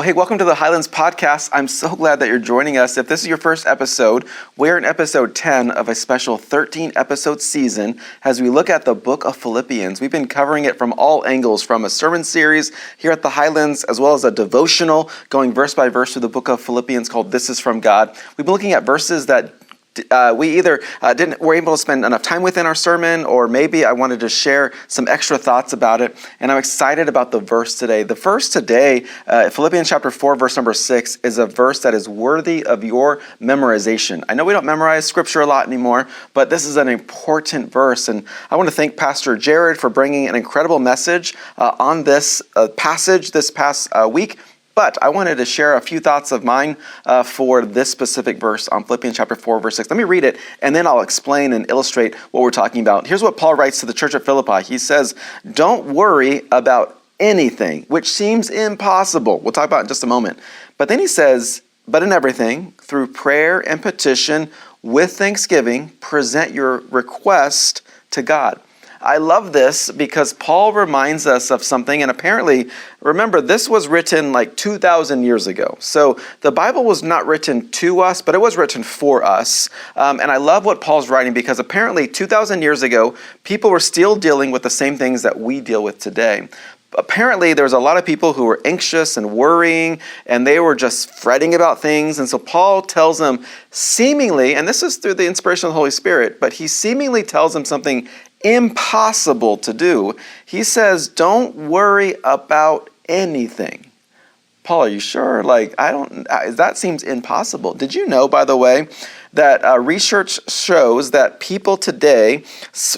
Well, hey, welcome to the Highlands Podcast. I'm so glad that you're joining us. If this is your first episode, we're in episode 10 of a special 13-episode season as we look at the book of Philippians. We've been covering it from all angles, from a sermon series here at the Highlands, as well as a devotional going verse by verse through the book of Philippians called This Is From God. We've been looking at verses that we either were able to spend enough time with in our sermon, or maybe I wanted to share some extra thoughts about it. And I'm excited about the verse today. The verse today, Philippians chapter 4, verse number 6, is a verse that is worthy of your memorization. I know we don't memorize scripture a lot anymore, but this is an important verse. And I want to thank Pastor Jared for bringing an incredible message on this passage this past week. But I wanted to share a few thoughts of mine for this specific verse on Philippians chapter 4, verse 6. Let me read it, and then I'll explain and illustrate what we're talking about. Here's what Paul writes to the church at Philippi. He says, "Don't worry about anything, which seems impossible." We'll talk about it in just a moment. But then he says, "But in everything, through prayer and petition, with thanksgiving, present your request to God." I love this because Paul reminds us of something, and apparently, remember, this was written like 2,000 years ago. So the Bible was not written to us, but it was written for us. And I love what Paul's writing because apparently 2,000 years ago, people were still dealing with the same things that we deal with today. Apparently, there was a lot of people who were anxious and worrying, and they were just fretting about things. And so Paul tells them seemingly, and this is through the inspiration of the Holy Spirit, but he seemingly tells them something impossible to do. He says, don't worry about anything. Paul, are you sure? That seems impossible. Did you know, by the way, that research shows that people today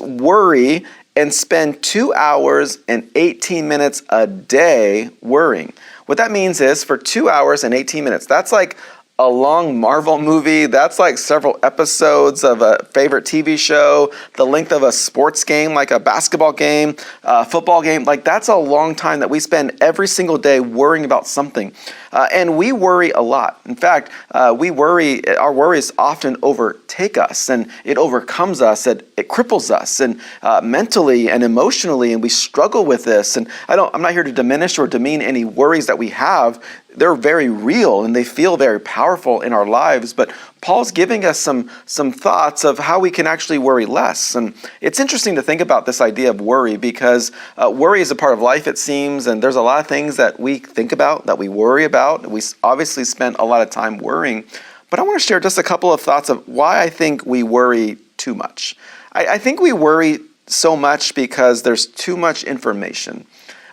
worry and spend 2 hours and 18 minutes a day worrying? What that means is for 2 hours and 18 minutes, that's like a long Marvel movie. That's like several episodes of a favorite TV show, the length of a sports game, like a basketball game, a football game. Like that's a long time that we spend every single day worrying about something. And we worry a lot. In fact, our worries often overtake us and it overcomes us. It cripples us and mentally and emotionally, and we struggle with this. And I'm not here to diminish or demean any worries that we have. They're very real and they feel very powerful in our lives. But Paul's giving us some thoughts of how we can actually worry less. And it's interesting to think about this idea of worry because worry is a part of life, it seems. And there's a lot of things that we think about, that we worry about. We obviously spend a lot of time worrying. But I want to share just a couple of thoughts of why I think we worry too much. I think we worry so much because there's too much information.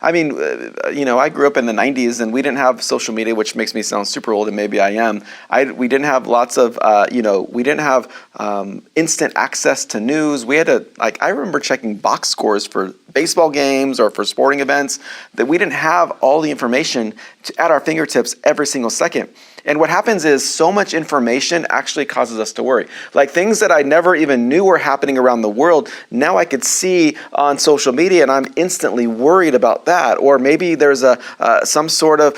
I mean, I grew up in the 90s and we didn't have social media, which makes me sound super old, and maybe I am. We didn't have lots of, we didn't have instant access to news. We had to, I remember checking box scores for baseball games or for sporting events, that we didn't have all the information at our fingertips every single second. And what happens is so much information actually causes us to worry. Like things that I never even knew were happening around the world, now I could see on social media and I'm instantly worried about that. Or maybe there's some sort of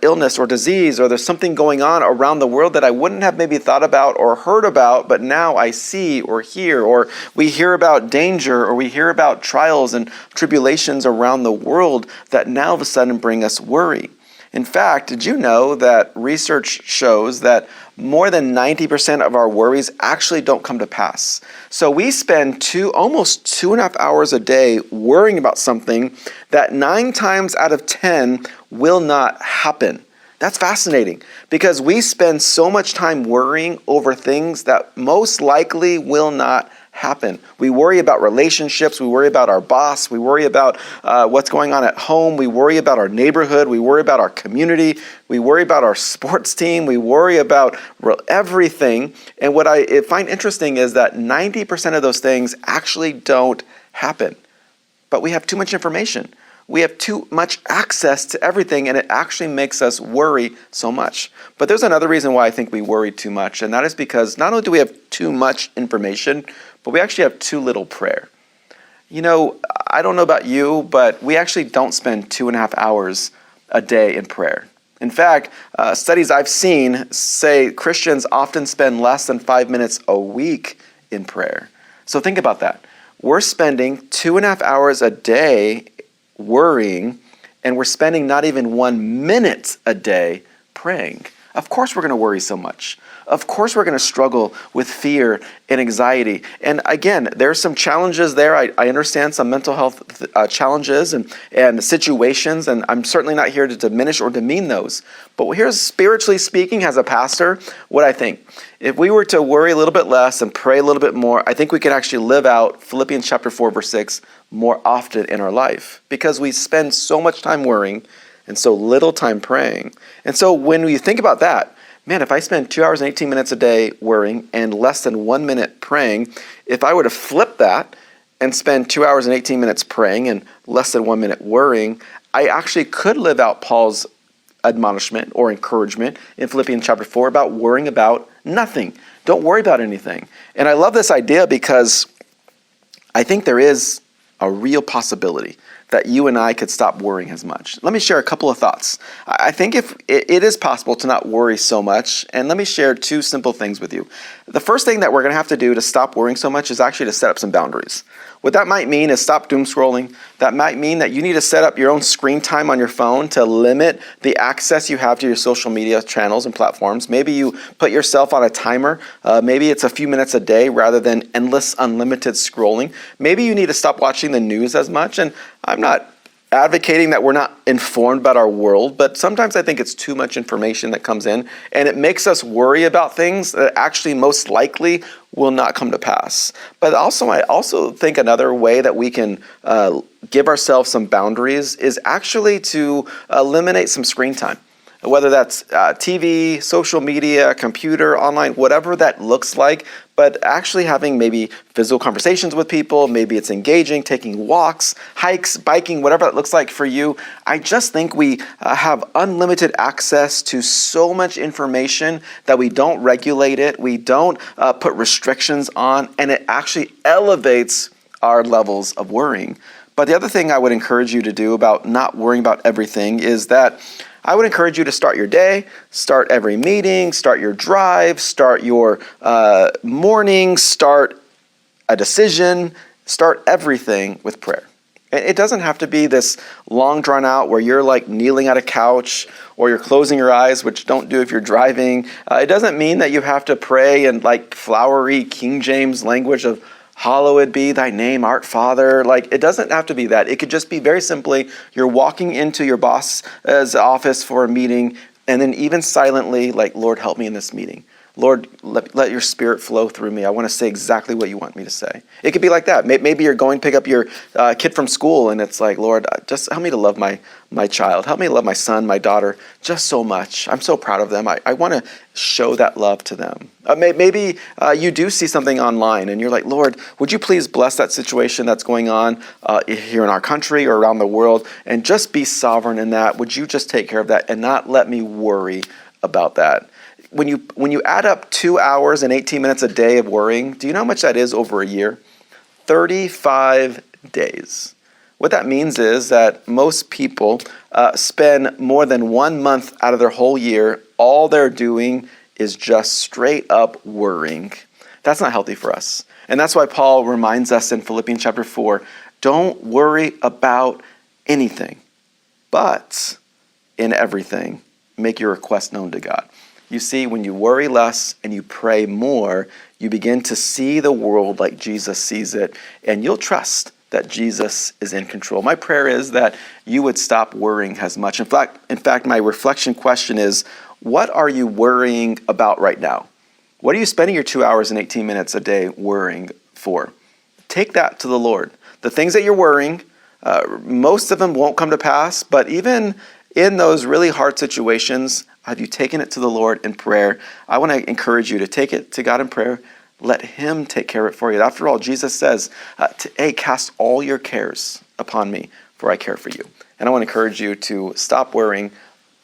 illness or disease, or there's something going on around the world that I wouldn't have maybe thought about or heard about, but now I see or hear, or we hear about danger, or we hear about trials and tribulations around the world that now all of a sudden bring us worry. In fact, did you know that research shows that more than 90% of our worries actually don't come to pass? So we spend almost 2.5 hours a day worrying about something that 9 times out of 10 will not happen. That's fascinating because we spend so much time worrying over things that most likely will not happen. We worry about relationships. We worry about our boss. We worry about what's going on at home. We worry about our neighborhood. We worry about our community. We worry about our sports team. We worry about everything. And what I find interesting is that 90% of those things actually don't happen. But we have too much information. We have too much access to everything, and it actually makes us worry so much. But there's another reason why I think we worry too much, and that is because not only do we have too much information, but we actually have too little prayer. I don't know about you, but we actually don't spend 2.5 hours a day in prayer. In fact, studies I've seen say Christians often spend less than 5 minutes a week in prayer. So think about that. We're spending 2.5 hours a day worrying, and we're spending not even 1 minute a day praying, of course we're going to worry so much. Of course we're going to struggle with fear and anxiety. And again, there's some challenges there. I understand some mental health challenges and situations, and I'm certainly not here to diminish or demean those. But here's, spiritually speaking, as a pastor, what I think. If we were to worry a little bit less and pray a little bit more, I think we can actually live out Philippians chapter 4, verse 6 more often in our life, because we spend so much time worrying and so little time praying. And so when we think about that, man, if I spend 2 hours and 18 minutes a day worrying and less than 1 minute praying, if I were to flip that and spend 2 hours and 18 minutes praying and less than 1 minute worrying, I actually could live out Paul's admonishment or encouragement in Philippians chapter 4 about worrying about nothing. Don't worry about anything. And I love this idea because I think there is a real possibility that you and I could stop worrying as much. Let me share a couple of thoughts. I think if it is possible to not worry so much, and let me share 2 simple things with you. The first thing that we're going to have to do to stop worrying so much is actually to set up some boundaries. What that might mean is stop doom scrolling. That might mean that you need to set up your own screen time on your phone to limit the access you have to your social media channels and platforms. Maybe you put yourself on a timer. Maybe it's a few minutes a day rather than endless, unlimited scrolling. Maybe you need to stop watching the news as much. And I'm not advocating that we're not informed about our world, but sometimes I think it's too much information that comes in, and it makes us worry about things that actually most likely will not come to pass. But also, I also think another way that we can give ourselves some boundaries is actually to eliminate some screen time. Whether that's TV, social media, computer, online, whatever that looks like, but actually having maybe physical conversations with people, maybe it's engaging, taking walks, hikes, biking, whatever that looks like for you. I just think we have unlimited access to so much information that we don't regulate it, we don't put restrictions on, and it actually elevates our levels of worrying. But the other thing I would encourage you to do about not worrying about everything is that I would encourage you to start your day, start every meeting, start your drive, start your morning, start a decision, start everything with prayer. It doesn't have to be this long drawn out where you're like kneeling at a couch or you're closing your eyes, which don't do if you're driving. It doesn't mean that you have to pray in like flowery King James language of hallowed be thy name, art Father. Like, it doesn't have to be that. It could just be very simply, you're walking into your boss's office for a meeting, and then even silently, like, Lord, help me in this meeting. Lord, let your spirit flow through me. I want to say exactly what you want me to say. It could be like that. Maybe you're going to pick up your kid from school, and it's like, Lord, just help me to love my child. Help me to love my son, my daughter, just so much. I'm so proud of them. I want to show that love to them. Maybe you do see something online, and you're like, Lord, would you please bless that situation that's going on here in our country or around the world, and just be sovereign in that. Would you just take care of that and not let me worry about that? When you add up 2 hours and 18 minutes a day of worrying, do you know how much that is over a year? 35 days. What that means is that most people spend more than 1 month out of their whole year. All they're doing is just straight up worrying. That's not healthy for us. And that's why Paul reminds us in Philippians chapter 4, don't worry about anything, but in everything, make your request known to God. You see, when you worry less and you pray more, you begin to see the world like Jesus sees it, and you'll trust that Jesus is in control. My prayer is that you would stop worrying as much. In fact, my reflection question is, what are you worrying about right now? What are you spending your 2 hours and 18 minutes a day worrying for? Take that to the Lord. The things that you're worrying, most of them won't come to pass, but even in those really hard situations, have you taken it to the Lord in prayer? I want to encourage you to take it to God in prayer. Let Him take care of it for you. After all, Jesus says, cast all your cares upon me, for I care for you. And I want to encourage you to stop worrying,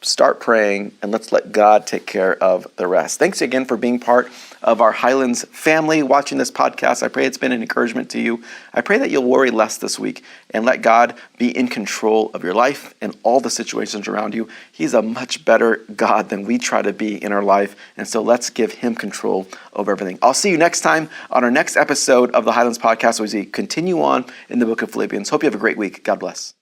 start praying, and let's let God take care of the rest. Thanks again for being part of our Highlands family, watching this podcast. I pray it's been an encouragement to you. I pray that you'll worry less this week and let God be in control of your life and all the situations around you. He's a much better God than we try to be in our life, and so let's give Him control over everything. I'll see you next time on our next episode of the Highlands podcast as we continue on in the book of Philippians. Hope you have a great week. God bless.